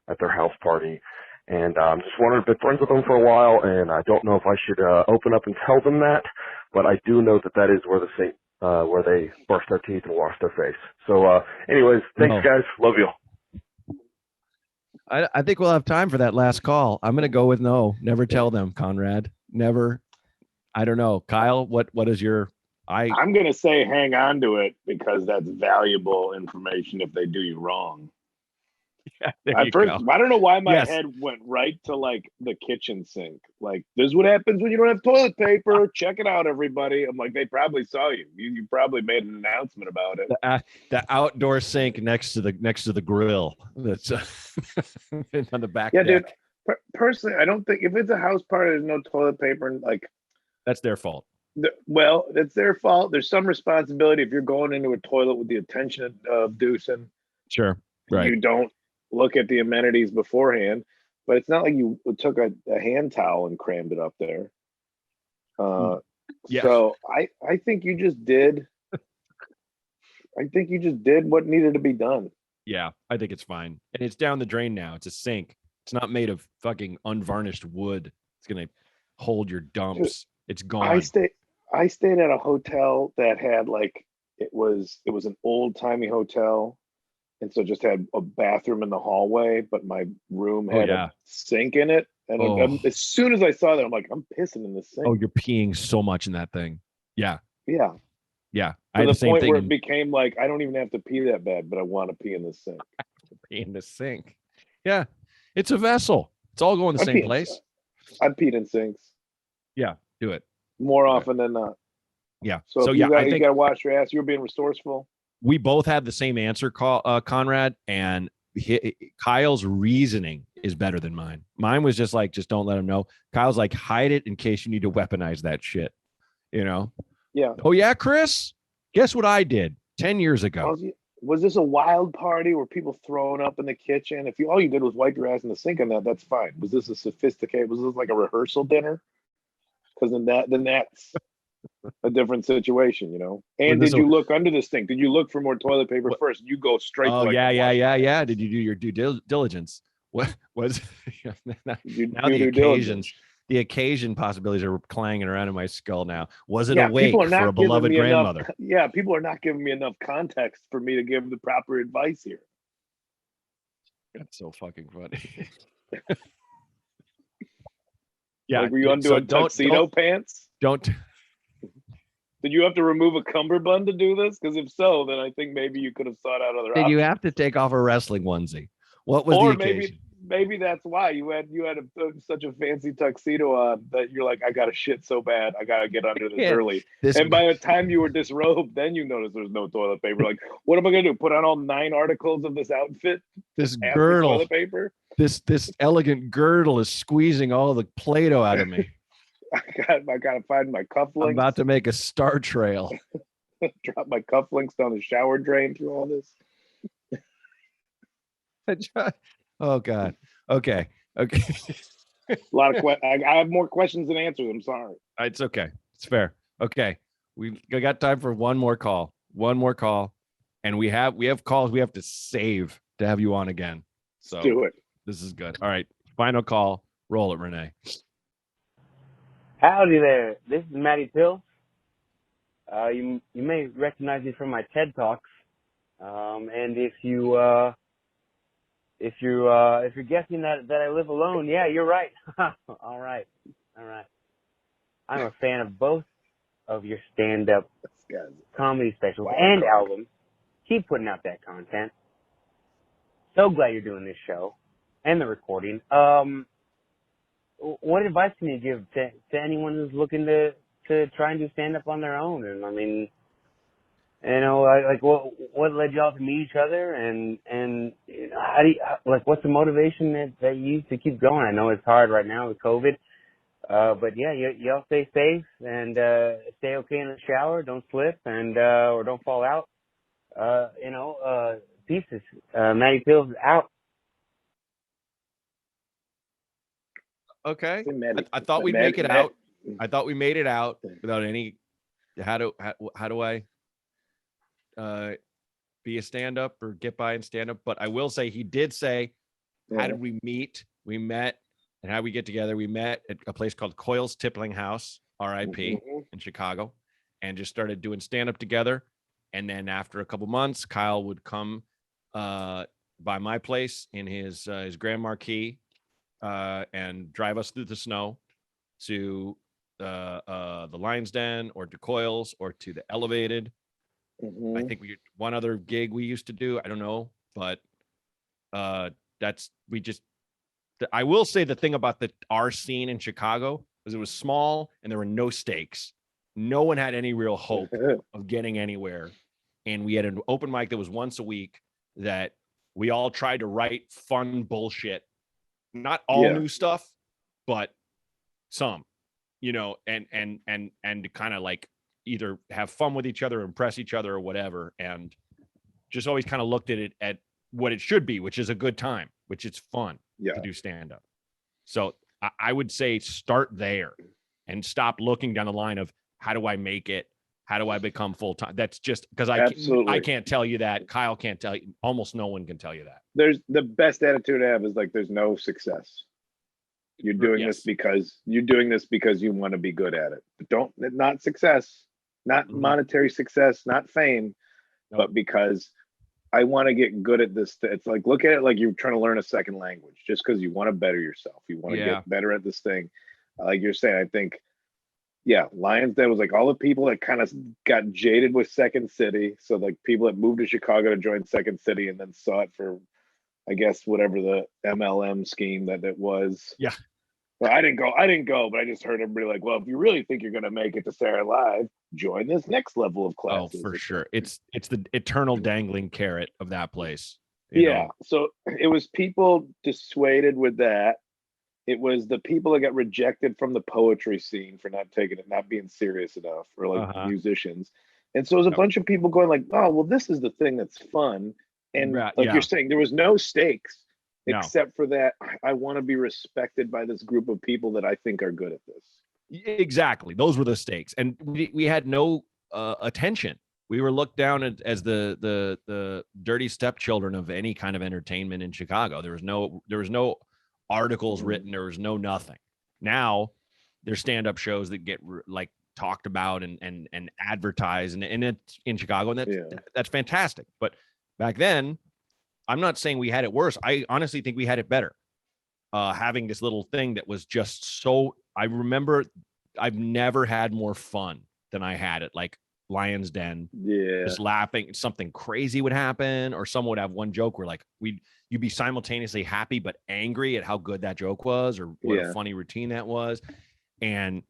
[SPEAKER 7] at their house party. And I'm just wondering, I've been friends with them for a while, and I don't know if I should open up and tell them that, but I do know that is where the sink, where they brush their teeth and wash their face. So anyways, thanks, guys. Love you.
[SPEAKER 1] I think we'll have time for that last call. I'm going to go with no. Never tell them, Conrad. Never. I don't know. Kyle, what is your...
[SPEAKER 3] I'm going to say hang on to it because that's valuable information if they do you wrong.
[SPEAKER 1] There
[SPEAKER 3] At
[SPEAKER 1] you
[SPEAKER 3] first,
[SPEAKER 1] go.
[SPEAKER 3] I don't know why my
[SPEAKER 1] Yes.
[SPEAKER 3] head went right to like the kitchen sink. Like, this is what happens when you don't have toilet paper. Check it out, everybody. I'm like, they probably saw you. You probably made an announcement about it.
[SPEAKER 1] The outdoor sink next to the grill that's on the back
[SPEAKER 3] Yeah,
[SPEAKER 1] deck.
[SPEAKER 3] dude. Personally, I don't think if it's a house party, there's no toilet paper. And like,
[SPEAKER 1] That's their fault.
[SPEAKER 3] well, it's their fault. There's some responsibility if you're going into a toilet with the intention of deucing.
[SPEAKER 1] Sure. Right.
[SPEAKER 3] You don't look at the amenities beforehand, but it's not like you took a hand towel and crammed it up there.
[SPEAKER 1] Yeah.
[SPEAKER 3] So I think you just did. I think you just did what needed to be done.
[SPEAKER 1] Yeah, I think it's fine. And it's down the drain now. It's a sink. It's not made of fucking unvarnished wood. It's gonna hold your dumps. It's gone.
[SPEAKER 3] I stayed at a hotel that had like it was an old timey hotel, and so just had a bathroom in the hallway, but my room had a sink in it. And as soon as I saw that, I'm like, I'm pissing in the sink.
[SPEAKER 1] Oh, you're peeing so much in that thing. Yeah.
[SPEAKER 3] Yeah.
[SPEAKER 1] Yeah.
[SPEAKER 3] I had the same point where it became like, I don't even have to pee that bad, but I want to pee in the sink.
[SPEAKER 1] Pee in the sink. Yeah. It's a vessel. It's all going the same place.
[SPEAKER 3] I've peed in sinks.
[SPEAKER 1] Yeah. Do it.
[SPEAKER 3] More often than not.
[SPEAKER 1] Yeah.
[SPEAKER 3] So yeah, I think you got to wash your ass. You're being resourceful.
[SPEAKER 1] We both had the same answer, Conrad, and Kyle's reasoning is better than mine. Mine was just like, just don't let him know. Kyle's like, hide it in case you need to weaponize that shit. You know?
[SPEAKER 3] Yeah.
[SPEAKER 1] Oh yeah, Chris. Guess what I did 10 years ago?
[SPEAKER 3] Was this a wild party? Were people throwing up in the kitchen? If all you did was wipe your ass in the sink and that's fine. Was this a sophisticated? Was this like a rehearsal dinner? Because then that's a different situation, you know. And did you look under the sink? Did you look for more toilet paper first? You go straight.
[SPEAKER 1] Oh yeah. Did you do your due diligence? What was now the occasions? The occasion possibilities are clanging around in my skull now. Was it awake for a beloved grandmother?
[SPEAKER 3] People are not giving me enough context for me to give the proper advice here.
[SPEAKER 1] That's so fucking funny.
[SPEAKER 3] Yeah, like, were you undoing tuxedo pants?
[SPEAKER 1] Don't.
[SPEAKER 3] Did you have to remove a cummerbund to do this? Because if so, then I think maybe you could have sought out other options.
[SPEAKER 1] Did you have to take off a wrestling onesie? What was the occasion?
[SPEAKER 3] Maybe that's why you had such a fancy tuxedo on that you're like, I got to shit so bad, I got to get under this early. And by the time you were disrobed, then you noticed there's no toilet paper. Like, what am I gonna do? Put on all 9 articles of this outfit?
[SPEAKER 1] This girdle, toilet paper. This elegant girdle is squeezing all the Play-Doh out of me.
[SPEAKER 3] I gotta find my cufflinks.
[SPEAKER 1] I'm about to make a star trail.
[SPEAKER 3] Drop my cufflinks down the shower drain through all this.
[SPEAKER 1] Oh God. Okay.
[SPEAKER 3] A lot of questions. I have more questions than answers. I'm sorry.
[SPEAKER 1] It's okay. It's fair. Okay. We got time for one more call. And we have calls we have to save to have you on again. So
[SPEAKER 3] let's do it.
[SPEAKER 1] This is good. All right. Final call. Roll it, Renee.
[SPEAKER 8] Howdy there. This is Matty Pill. You may recognize me from my TED Talks. And if you're guessing that I live alone, yeah, you're right. All right. I'm a fan of both of your stand-up comedy specials and albums. Keep putting out that content. So glad you're doing this show and the recording. What advice can you give to anyone who's looking to try and do stand-up on their own? And I mean, you know, like what led y'all to meet each other, and you know, how do you, like, what's the motivation that you use to keep going? I know it's hard right now with COVID, but yeah, y'all stay safe and stay okay in the shower. Don't slip and or don't fall out. Pieces. Matty Pills out.
[SPEAKER 1] Okay. I thought we'd make it out. I thought we made it out without any. How do I be a stand-up or get by and stand up? But I will say he did say, how did we meet? We met, and how we get together? We met at a place called Coyle's Tippling House, R.I.P. in Chicago, and just started doing stand-up together. And then after a couple months, Kyle would come by my place in his Grand Marquis and drive us through the snow to the Lion's Den or to Coyle's or to the Elevated. I think one other gig we used to do, I don't know, but I will say the thing about our scene in Chicago was it was small and there were no stakes. No one had any real hope of getting anywhere. And we had an open mic that was once a week that we all tried to write fun bullshit, not all new stuff, but some, and to kind of like either have fun with each other, impress each other or whatever. And just always kind of looked at it at what it should be, which is a good time, which it's fun to do stand up. So I would say start there and stop looking down the line of how do I make it? How do I become full time? That's just because I can't tell you that. Kyle can't tell you. Almost no one can tell you that.
[SPEAKER 3] There's the best attitude to have is like there's no success. You're doing this because you want to be good at it. But not success, not monetary success, not fame, but because I want to get good at this. It's like, look at it like you're trying to learn a second language just because you want to better yourself. You want to get better at this thing. Like you're saying, I think, Lions Den was like all the people that kind of got jaded with Second City. So like people that moved to Chicago to join Second City and then saw it for, I guess, whatever the MLM scheme that it was.
[SPEAKER 1] Yeah.
[SPEAKER 3] Well, I didn't go, but I just heard everybody like, well, if you really think you're going to make it to Saturday Live, join this next level of classes.
[SPEAKER 1] Oh, for sure. It's the eternal dangling carrot of that place.
[SPEAKER 3] So it was people dissuaded with that. It was the people that got rejected from the poetry scene for not taking it, not being serious enough, or like musicians. And so it was a bunch of people going like, oh, well, this is the thing that's fun. And you're saying, there was no stakes except for that. I want to be respected by this group of people that I think are good at this.
[SPEAKER 1] Exactly. Those were the stakes. And we had no attention. We were looked down as the dirty stepchildren of any kind of entertainment in Chicago. There was no articles written. There was no nothing. Now there's stand-up shows that get like talked about and advertised and it's in Chicago, and that's fantastic. But back then, I'm not saying we had it worse. I honestly think we had it better. Having this little thing that was just so, I remember I've never had more fun than I had it. Like Lions Den, just laughing. Something crazy would happen, or someone would have one joke where like you'd be simultaneously happy but angry at how good that joke was, or what a funny routine that was. And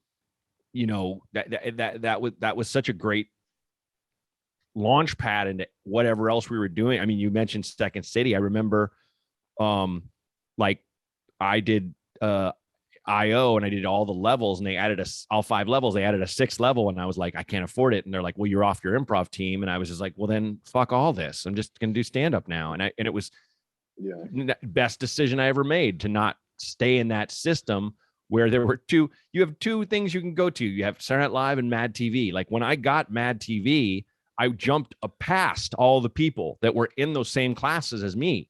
[SPEAKER 1] that was such a great launch pad into whatever else we were doing. I mean, you mentioned Second City. I remember like I did IO and I did all the levels, and they added all 5 levels. They added a 6th level, and I was like, I can't afford it. And they're like, well, you're off your improv team. And I was just like, well, then fuck all this. I'm just gonna do stand up now. And it was best decision I ever made to not stay in that system where there were you have 2 things you can go to. You have Saturday Night Live and Mad TV. Like when I got Mad TV, I jumped past all the people that were in those same classes as me.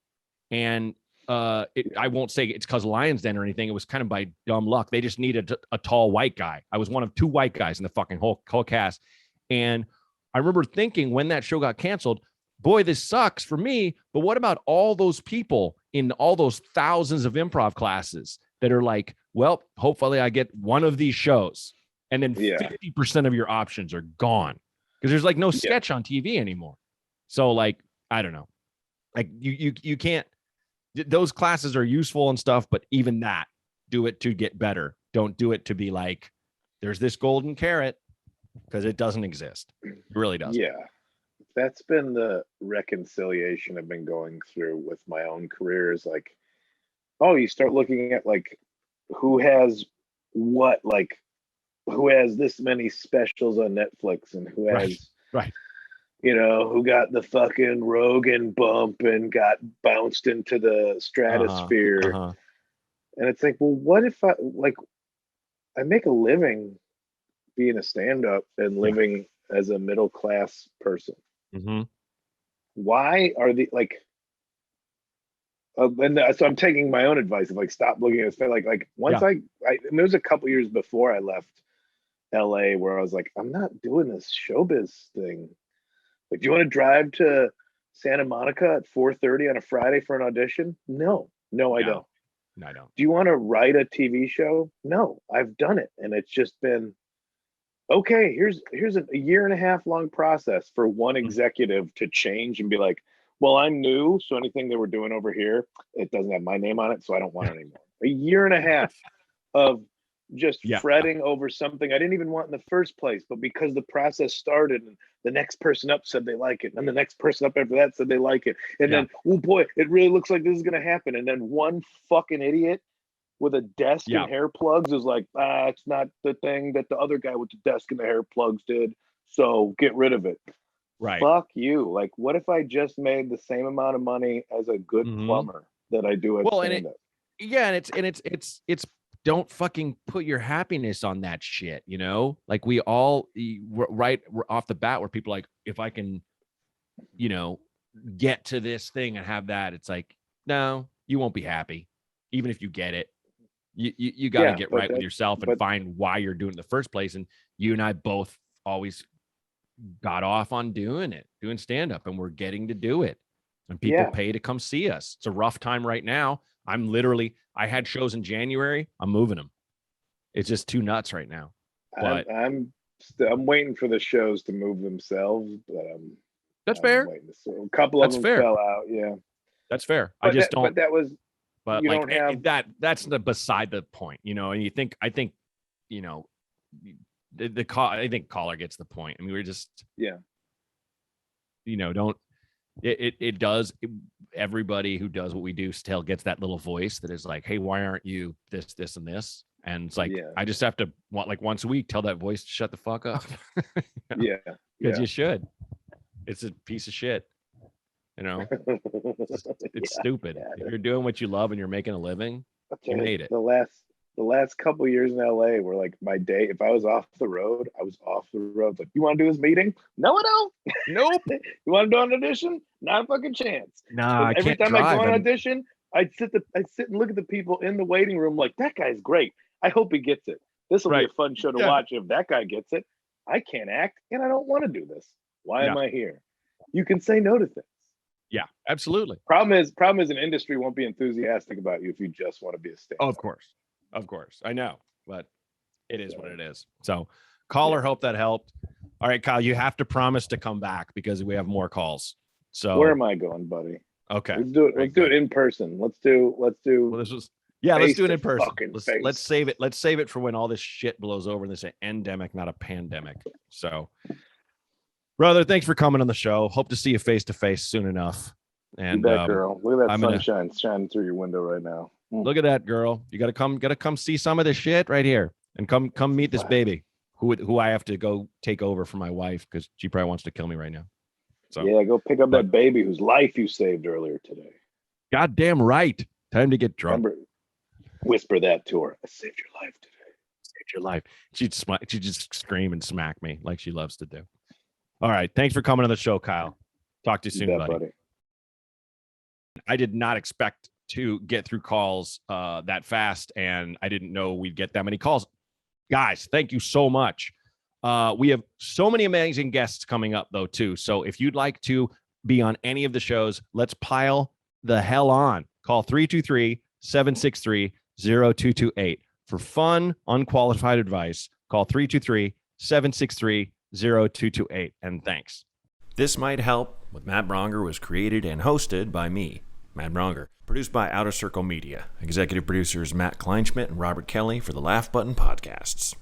[SPEAKER 1] And I won't say it's because Lions Den or anything. It was kind of by dumb luck. They just needed a tall white guy. I was one of 2 white guys in the fucking whole cast. And I remember thinking when that show got canceled, boy, this sucks for me. But what about all those people in all those thousands of improv classes that are like, well, hopefully I get one of these shows. And then 50% of your options are gone because there's like no sketch on TV anymore. So like, I don't know. Like you can't, those classes are useful and stuff, but even that, do it to get better. Don't do it to be like, there's this golden carrot, because it doesn't exist. It really doesn't.
[SPEAKER 3] Yeah. That's been the reconciliation I've been going through with my own career is like, oh, you start looking at like who has what, like who has this many specials on Netflix and who has
[SPEAKER 1] right.
[SPEAKER 3] Who got the fucking Rogan bump and got bounced into the stratosphere. And it's like, well, what if I make a living being a stand-up and living as a middle-class person. Why are the so I'm taking my own advice of like, stop looking at it. Like once and there was a couple years before I left LA where I was like, I'm not doing this showbiz thing. Like, do you want to drive to Santa Monica at 4:30 on a Friday for an audition? No, I don't.
[SPEAKER 1] No, I don't.
[SPEAKER 3] Do you want to write a TV show? No, I've done it. And it's just been, okay, here's a 1.5 year long process for one executive to change and be like, Well, I'm new, so anything they were doing over here, it doesn't have my name on it, so I don't want it anymore. A year and a half of just fretting over something I didn't even want in the first place, but because the process started and the next person up said they like it, and the next person up after that said they like it, and then, oh boy, it really looks like this is going to happen, and then one fucking idiot with a desk and hair plugs is like, it's not the thing that the other guy with the desk and the hair plugs did, so get rid of it.
[SPEAKER 1] Right.
[SPEAKER 3] Fuck you. Like, what if I just made the same amount of money as a good plumber that I do at stand-up?
[SPEAKER 1] And it's don't fucking put your happiness on that shit, you know? Like we're off the bat where people are like, if I can, you know, get to this thing and have that, it's like, no, you won't be happy. Even if you get it. You got to get right with yourself and find why you're doing it in the first place. And you and I both always got off on doing stand-up, and we're getting to do it, and people pay to come see us. It's a rough time right now. I had shows in January. I'm moving them. It's just too nuts right now. But
[SPEAKER 3] I'm waiting for the shows to move themselves, but
[SPEAKER 1] that's fair.
[SPEAKER 3] A couple of them fell out. Yeah,
[SPEAKER 1] that's fair.
[SPEAKER 3] But
[SPEAKER 1] I just don't.
[SPEAKER 3] But that was.
[SPEAKER 1] But like that's beside the point, you know. And I think, you know, the call. I think caller gets the point. I mean, we're just you know, don't. It does. Everybody who does what we do still gets that little voice that is like, hey, why aren't you this, this, and this? And it's like, I just have to once a week tell that voice to shut the fuck up. Because you should. It's a piece of shit. You know, it's stupid. If you're doing what you love and you're making a living, you made it.
[SPEAKER 3] The last couple of years in LA were like my day. If I was off the road, I was off the road. Like, you want to do this meeting? No, I don't.
[SPEAKER 1] Nope.
[SPEAKER 3] You want to do an audition? Not a fucking chance.
[SPEAKER 1] Nah,
[SPEAKER 3] every time I go on audition, I'd sit and look at the people in the waiting room like, that guy's great. I hope he gets it. This will be a fun show to watch if that guy gets it. I can't act and I don't want to do this. Why am I here? You can say no to things.
[SPEAKER 1] Yeah, absolutely.
[SPEAKER 3] Problem is an industry won't be enthusiastic about you if you just want to be a stand-up.
[SPEAKER 1] Of course. I know, but it is what it is. So caller, hope that helped. All right, Kyle, you have to promise to come back because we have more calls. So
[SPEAKER 3] where am I going, buddy?
[SPEAKER 1] Okay.
[SPEAKER 3] Let's do it. Let's do it in person. Let's do
[SPEAKER 1] well, let's do it in person. Let's save it. Let's save it for when all this shit blows over and this is an endemic, not a pandemic. So brother, thanks for coming on the show. Hope to see you face to face soon enough. And
[SPEAKER 3] that girl, look at that sunshine shining through your window right now.
[SPEAKER 1] Look at that girl. You gotta come see some of this shit right here, and come meet this baby who I have to go take over for my wife because she probably wants to kill me right now. So
[SPEAKER 3] go pick up that baby whose life you saved earlier today.
[SPEAKER 1] Goddamn right. Time to get drunk.
[SPEAKER 3] Remember, whisper that to her. I saved your life today.
[SPEAKER 1] Saved your life. She'd just scream and smack me like she loves to do. All right. Thanks for coming on the show, Kyle. Talk to you soon, buddy. I did not expect to get through calls that fast, and I didn't know we'd get that many calls. Guys, thank you so much. We have so many amazing guests coming up, though, too. So if you'd like to be on any of the shows, let's pile the hell on. Call 323-763-0228. For fun, unqualified advice, call 323-763-0228. And thanks. This Might Help with Matt Braunger was created and hosted by me, Matt Braunger. Produced by Outer Circle Media. Executive producers Matt Kleinschmidt and Robert Kelly for the Laugh Button Podcasts.